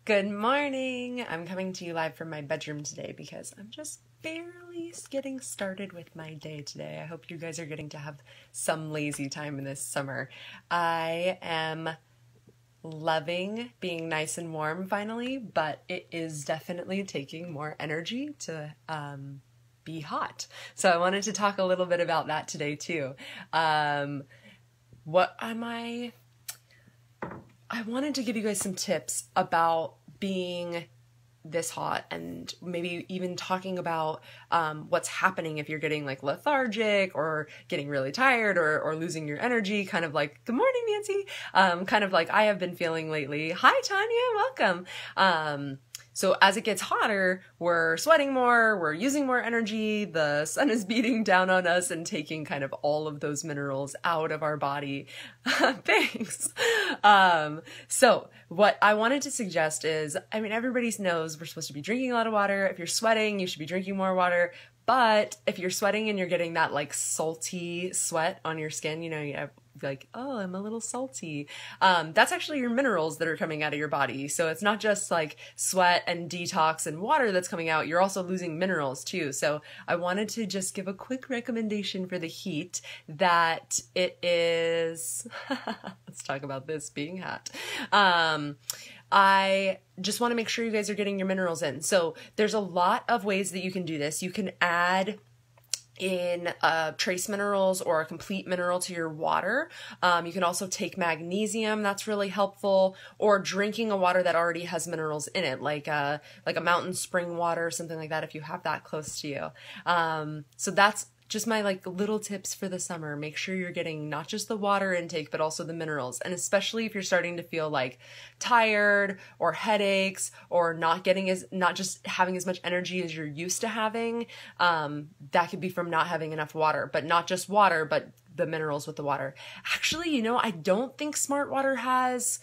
Good morning. I'm coming to you live from my bedroom today because I'm just barely getting started with my day today. I hope you guys are getting to have some lazy time in this summer. I am loving being nice and warm finally, but it is definitely taking more energy to be hot. So I wanted to talk a little bit about that today too. What am I wanted to give you guys some tips about being this hot and maybe even talking about what's happening if you're getting like lethargic or getting really tired or losing your energy, kind of like, good morning, Nancy, kind of like I have been feeling lately. Hi, Tanya, welcome. So as it gets hotter, we're sweating more, we're using more energy, the sun is beating down on us and taking kind of all of those minerals out of our body. Thanks. So what I wanted to suggest is, everybody knows we're supposed to be drinking a lot of water. If you're sweating, you should be drinking more water. But if you're sweating and you're getting that like salty sweat on your skin, you have like, oh, I'm a little salty. That's actually your minerals that are coming out of your body. So it's not just like sweat and detox and water that's coming out. You're also losing minerals too. So I wanted to just give a quick recommendation for the heat that it is, let's talk about this being hot. I just want to make sure you guys are getting your minerals in. So there's a lot of ways that you can do this. You can add in trace minerals or a complete mineral to your water. You can also take magnesium, that's really helpful, or drinking a water that already has minerals in it, like a mountain spring water or something like that if you have that close to you. So that's just my like little tips for the summer. Make sure you're getting not just the water intake, but also the minerals. And especially if you're starting to feel like tired or headaches or not just having as much energy as you're used to having, that could be from not having enough water, but not just water, but the minerals with the water. Actually, I don't think Smart Water has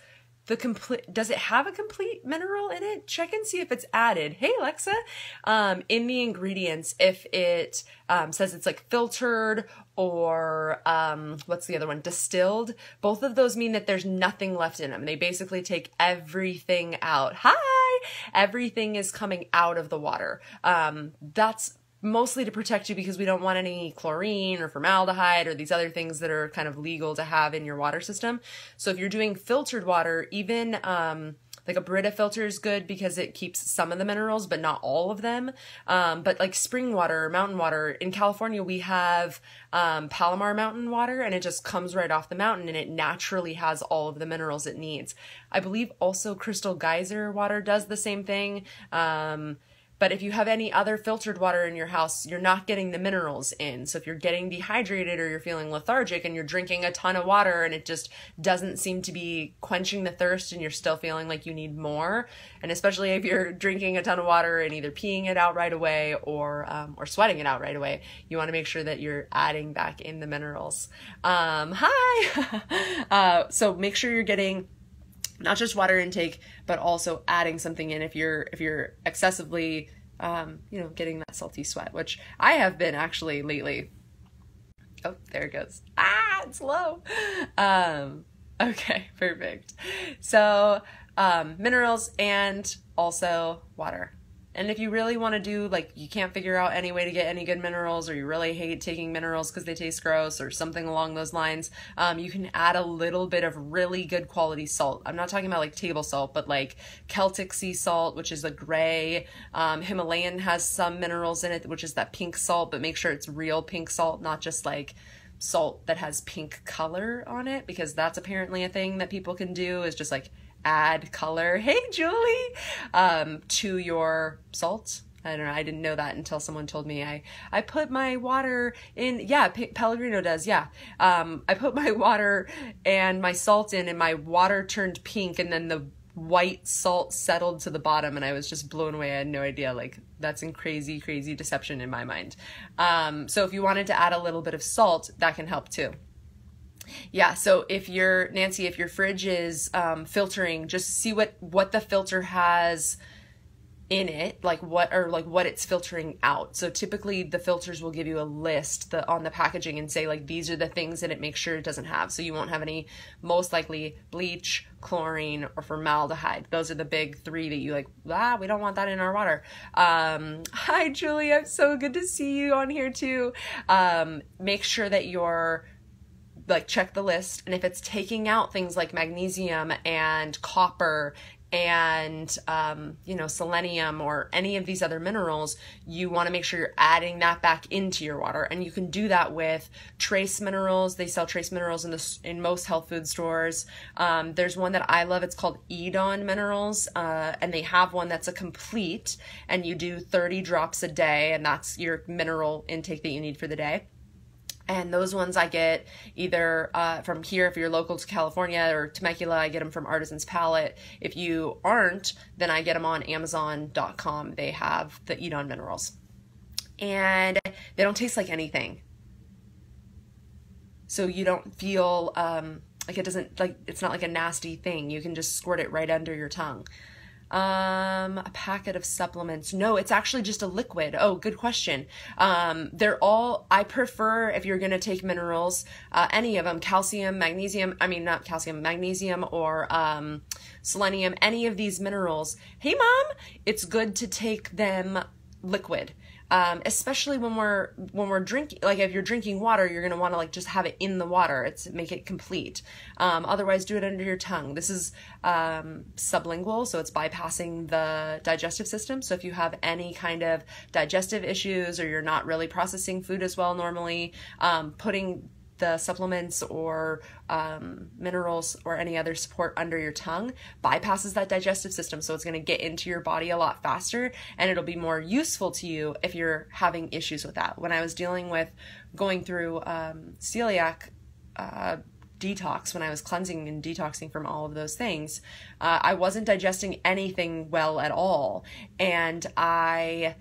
does it have a complete mineral in it? Check and see if it's added. Hey, Alexa, in the ingredients, if it says it's like filtered or what's the other one? Distilled. Both of those mean that there's nothing left in them. They basically take everything out. Hi! Everything is coming out of the water. That's mostly to protect you because we don't want any chlorine or formaldehyde or these other things that are kind of legal to have in your water system. So if you're doing filtered water, even like a Brita filter is good because it keeps some of the minerals, but not all of them. But like spring water, mountain water, in California, we have Palomar mountain water, and it just comes right off the mountain and it naturally has all of the minerals it needs. I believe also Crystal Geyser water does the same thing. But if you have any other filtered water in your house, you're not getting the minerals in. So if you're getting dehydrated or you're feeling lethargic and you're drinking a ton of water and it just doesn't seem to be quenching the thirst and you're still feeling like you need more, and especially if you're drinking a ton of water and either peeing it out right away or sweating it out right away, you want to make sure that you're adding back in the minerals. Hi! So make sure you're getting not just water intake, but also adding something in if you're excessively, getting that salty sweat, which I have been actually lately. Oh, there it goes. It's low. Okay, perfect. So, minerals and also water. And if you really want to do, like, you can't figure out any way to get any good minerals, or you really hate taking minerals because they taste gross or something along those lines, you can add a little bit of really good quality salt. I'm not talking about like table salt, but like Celtic sea salt, which is a gray. Himalayan has some minerals in it, which is that pink salt, but make sure it's real pink salt, not just like salt that has pink color on it, because that's apparently a thing that people can do, is just like add color, hey Julie, to your salt. I don't know, I didn't know that until someone told me. I put my water in, Pellegrino does, I put my water and my salt in and my water turned pink and then the white salt settled to the bottom and I was just blown away. I had no idea, like that's in crazy deception in my mind. So if you wanted to add a little bit of salt, that can help too. Yeah, so if your fridge is filtering, just see what the filter has in it, like what it's filtering out. So typically the filters will give you a list on the packaging and say like these are the things that it makes sure it doesn't have. So you won't have any, most likely, bleach, chlorine, or formaldehyde. Those are the big three that you like, we don't want that in our water. Hi Julie, I'm so good to see you on here too. Make sure that you're like, check the list, and if it's taking out things like magnesium and copper and selenium or any of these other minerals, you want to make sure you're adding that back into your water. And you can do that with trace minerals. They sell trace minerals in most health food stores. There's one that I love. It's called Edon Minerals, and they have one that's a complete, and you do 30 drops a day, and that's your mineral intake that you need for the day. And those ones I get either from here, if you're local to California, or Temecula, I get them from Artisan's Palette. If you aren't, then I get them on Amazon.com. They have the Edon Minerals. And they don't taste like anything. So you don't feel like it doesn't, like, it's not like a nasty thing. You can just squirt it right under your tongue. A packet of supplements. No, it's actually just a liquid. Oh, good question. I prefer, if you're going to take minerals, any of them, magnesium or, selenium, any of these minerals. Hey mom, it's good to take them liquid. Especially when we're drinking, like if you're drinking water, you're going to want to like just have it in the water. Make it complete. Otherwise do it under your tongue. This is, sublingual. So it's bypassing the digestive system. So if you have any kind of digestive issues, or you're not really processing food as well normally, putting the supplements or minerals or any other support under your tongue bypasses that digestive system. So it's going to get into your body a lot faster, and it'll be more useful to you if you're having issues with that. When I was going through celiac detox, when I was cleansing and detoxing from all of those things, I wasn't digesting anything well at all. And I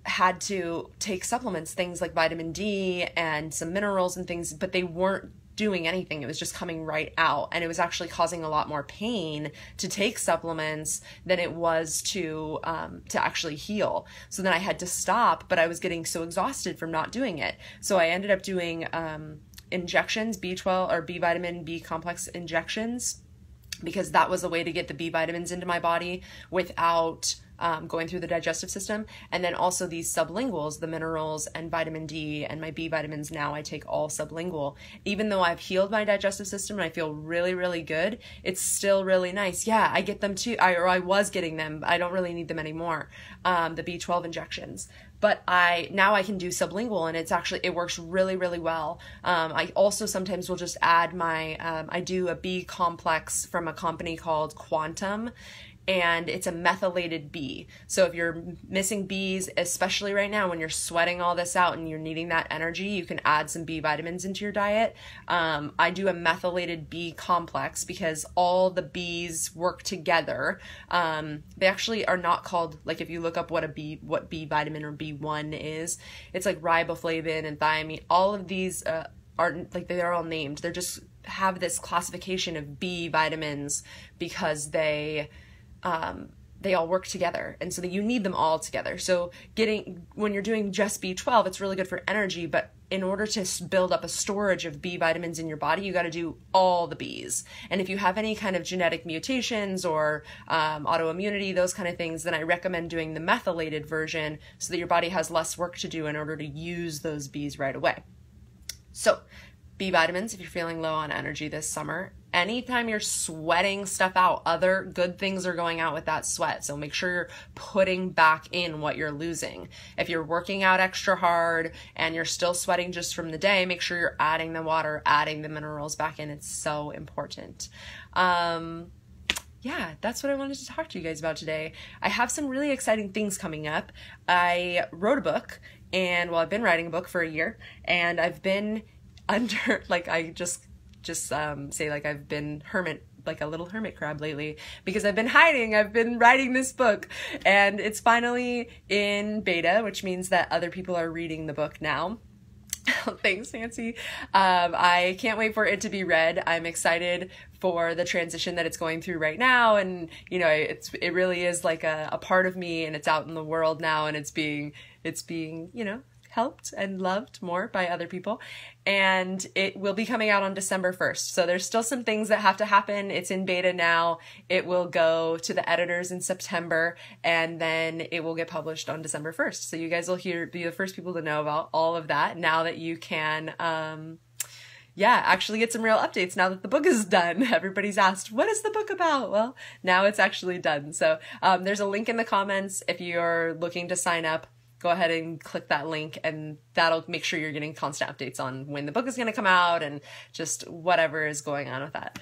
had to take supplements, things like vitamin D and some minerals and things, but they weren't doing anything. It was just coming right out. And it was actually causing a lot more pain to take supplements than it was to actually heal. So then I had to stop, but I was getting so exhausted from not doing it. So I ended up doing injections, B12 or B vitamin, B complex injections, because that was a way to get the B vitamins into my body without going through the digestive system. And then also these sublinguals, the minerals and vitamin D and my B vitamins, now I take all sublingual. Even though I've healed my digestive system and I feel really, really good, it's still really nice. Yeah, I get them too. I was getting them. I don't really need them anymore. The B12 injections. But now I can do sublingual, and it works really, really well. I also sometimes will just add I do a B complex from a company called Quantum, and it's a methylated B. So if you're missing Bs, especially right now when you're sweating all this out and you're needing that energy, you can add some B vitamins into your diet. I do a methylated B complex because all the Bs work together. They actually are not called, like if you look up what B vitamin or B1 is, it's like riboflavin and thiamine. All of these aren't, like, they're all named. They're just have this classification of B vitamins because they all work together, and so that you need them all together. So when you're doing just B12, it's really good for energy, but in order to build up a storage of B vitamins in your body, you got to do all the Bs. And if you have any kind of genetic mutations or autoimmunity, those kind of things, then I recommend doing the methylated version so that your body has less work to do in order to use those Bs right away. So B vitamins, if you're feeling low on energy this summer. Anytime you're sweating stuff out, other good things are going out with that sweat. So make sure you're putting back in what you're losing. If you're working out extra hard and you're still sweating just from the day, make sure you're adding the water, adding the minerals back in. It's so important. Yeah, that's what I wanted to talk to you guys about today. I have some really exciting things coming up. I wrote a book, and I've been writing a book for a year, and I've been under, like, I just say like I've been like a little hermit crab lately because I've been hiding. I've been writing this book, and it's finally in beta, which means that other people are reading the book now. Thanks, Nancy. I can't wait for it to be read. I'm excited for the transition that it's going through right now. And, you know, it really is like a part of me, and it's out in the world now, and it's being, you know, helped and loved more by other people. And it will be coming out on December 1st. So there's still some things that have to happen. It's in beta now. It will go to the editors in September, and then it will get published on December 1st. So you guys will be the first people to know about all of that now that you can, actually get some real updates now that the book is done. Everybody's asked, what is the book about? Well, now it's actually done. So there's a link in the comments if you're looking to sign up. Go ahead and click that link, and that'll make sure you're getting constant updates on when the book is going to come out and just whatever is going on with that.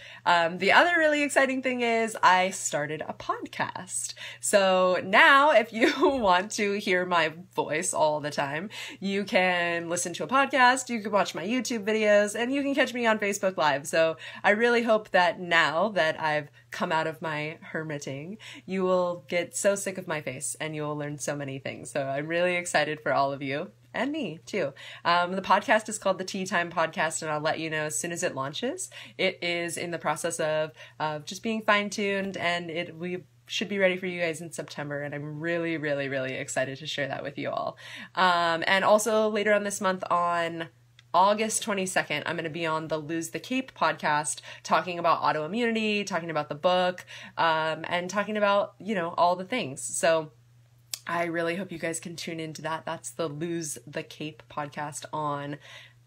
The other really exciting thing is I started a podcast. So now if you want to hear my voice all the time, you can listen to a podcast, you can watch my YouTube videos, and you can catch me on Facebook Live. So I really hope that now that I've come out of my hermiting, you will get so sick of my face and you will learn so many things. So I'm really excited for all of you. And me too. The podcast is called the Tea Time Podcast, and I'll let you know as soon as it launches. It is in the process of just being fine-tuned, and we should be ready for you guys in September, and I'm really, really, really excited to share that with you all. And also later on this month, on August 22nd, I'm going to be on the Lose the Cape podcast, talking about autoimmunity, talking about the book, and talking about, you know, all the things. So I really hope you guys can tune into that. That's the Lose the Cape podcast on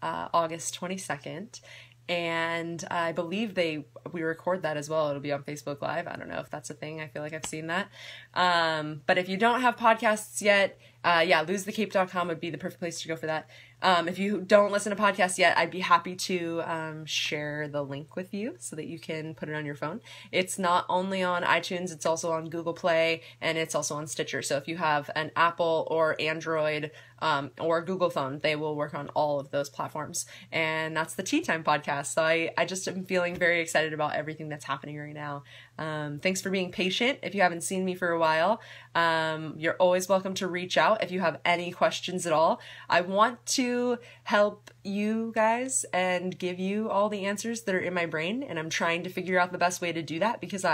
August 22nd. And I believe we record that as well. It'll be on Facebook Live. I don't know if that's a thing. I feel like I've seen that. But if you don't have podcasts yet, losethecape.com would be the perfect place to go for that. If you don't listen to podcasts yet, I'd be happy to share the link with you so that you can put it on your phone. It's not only on iTunes, it's also on Google Play, and it's also on Stitcher. So if you have an Apple or Android or Google phone, they will work on all of those platforms. And that's the Tea Time Podcast. So I just am feeling very excited about everything that's happening right now. Thanks for being patient. If you haven't seen me for a while, you're always welcome to reach out if you have any questions at all. I want to help you guys and give you all the answers that are in my brain, and I'm trying to figure out the best way to do that because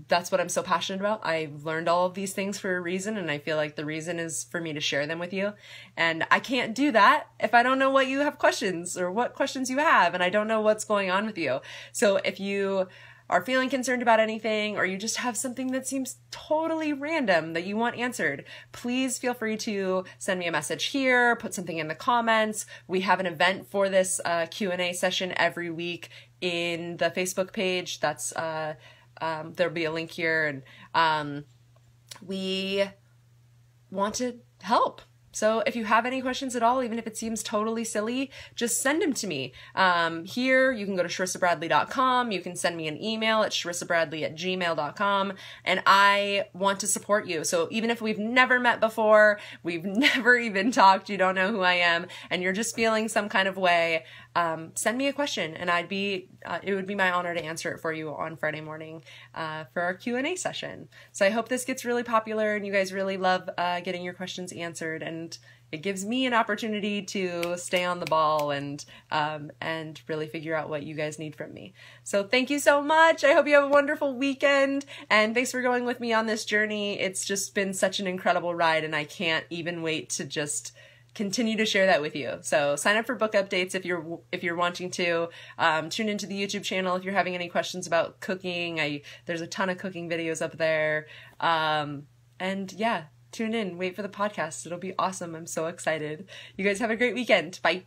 that's what I'm so passionate about. I've learned all of these things for a reason, and I feel like the reason is for me to share them with you. And I can't do that if I don't know what you have questions or what questions you have, and I don't know what's going on with you. So if you are feeling concerned about anything, or you just have something that seems totally random that you want answered, please feel free to send me a message here, put something in the comments. We have an event for this Q&A session every week in the Facebook page. That's there'll be a link here, and we want to help. So if you have any questions at all, even if it seems totally silly, just send them to me. Here, you can go to SharissaBradley.com. You can send me an email at SharissaBradley@gmail.com. And I want to support you. So even if we've never met before, we've never even talked, you don't know who I am, and you're just feeling some kind of way, send me a question, and it would be my honor to answer it for you on Friday morning for our Q&A session. So I hope this gets really popular and you guys really love getting your questions answered, and it gives me an opportunity to stay on the ball and really figure out what you guys need from me. So thank you so much. I hope you have a wonderful weekend, and thanks for going with me on this journey. It's just been such an incredible ride, and I can't even wait to just continue to share that with you. So sign up for book updates if you're wanting to. Tune into the YouTube channel if you're having any questions about cooking. There's a ton of cooking videos up there. And yeah, tune in, wait for the podcast. It'll be awesome. I'm so excited. You guys have a great weekend. Bye.